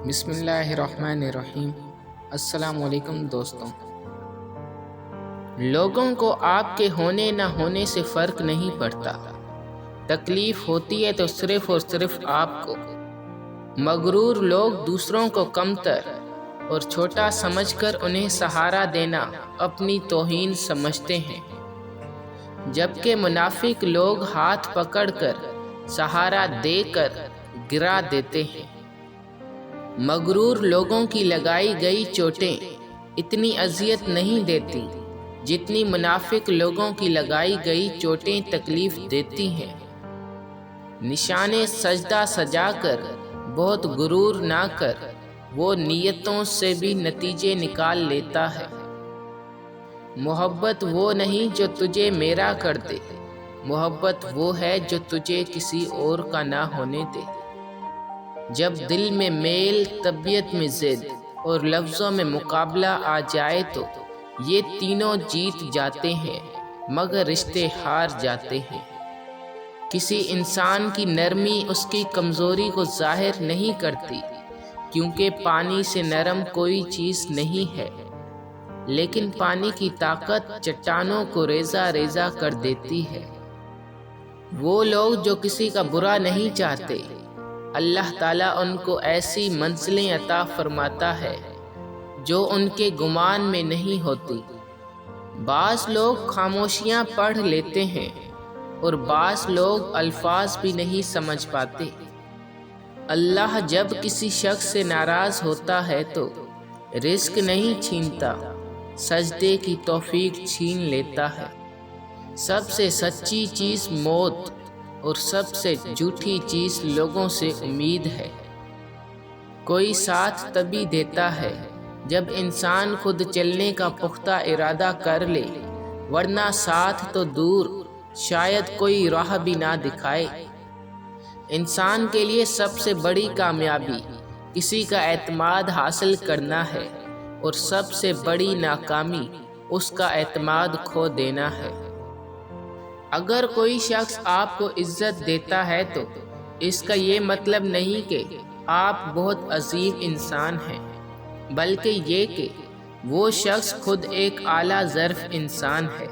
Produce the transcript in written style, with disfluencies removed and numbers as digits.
بسم اللہ الرحمن الرحیم۔ السلام علیکم دوستوں۔ لوگوں کو آپ کے ہونے نہ ہونے سے فرق نہیں پڑتا، تکلیف ہوتی ہے تو صرف اور صرف آپ کو۔ مغرور لوگ دوسروں کو کمتر اور چھوٹا سمجھ کر انہیں سہارا دینا اپنی توہین سمجھتے ہیں، جبکہ منافق لوگ ہاتھ پکڑ کر سہارا دے کر گرا دیتے ہیں۔ مغرور لوگوں کی لگائی گئی چوٹیں اتنی اذیت نہیں دیتی جتنی منافق لوگوں کی لگائی گئی چوٹیں تکلیف دیتی ہیں۔ نشان سجدہ سجا کر بہت غرور نہ کر، وہ نیتوں سے بھی نتیجے نکال لیتا ہے۔ محبت وہ نہیں جو تجھے میرا کر دے، محبت وہ ہے جو تجھے کسی اور کا نہ ہونے دے۔ جب دل میں میل، طبیعت میں ضد اور لفظوں میں مقابلہ آ جائے تو یہ تینوں جیت جاتے ہیں مگر رشتے ہار جاتے ہیں۔ کسی انسان کی نرمی اس کی کمزوری کو ظاہر نہیں کرتی، کیونکہ پانی سے نرم کوئی چیز نہیں ہے، لیکن پانی کی طاقت چٹانوں کو ریزہ ریزہ کر دیتی ہے۔ وہ لوگ جو کسی کا برا نہیں چاہتے، اللہ تعالیٰ ان کو ایسی منزلیں عطا فرماتا ہے جو ان کے گمان میں نہیں ہوتی۔ بعض لوگ خاموشیاں پڑھ لیتے ہیں اور بعض لوگ الفاظ بھی نہیں سمجھ پاتے۔ اللہ جب کسی شخص سے ناراض ہوتا ہے تو رزق نہیں چھینتا، سجدے کی توفیق چھین لیتا ہے۔ سب سے سچی چیز موت اور سب سے جھوٹی چیز لوگوں سے امید ہے۔ کوئی ساتھ تبھی دیتا ہے جب انسان خود چلنے کا پختہ ارادہ کر لے، ورنہ ساتھ تو دور، شاید کوئی راہ بھی نہ دکھائے۔ انسان کے لیے سب سے بڑی کامیابی کسی کا اعتماد حاصل کرنا ہے، اور سب سے بڑی ناکامی اس کا اعتماد کھو دینا ہے۔ اگر کوئی شخص آپ کو عزت دیتا ہے تو اس کا یہ مطلب نہیں کہ آپ بہت عظیم انسان ہیں، بلکہ یہ کہ وہ شخص خود ایک اعلیٰ ظرف انسان ہے۔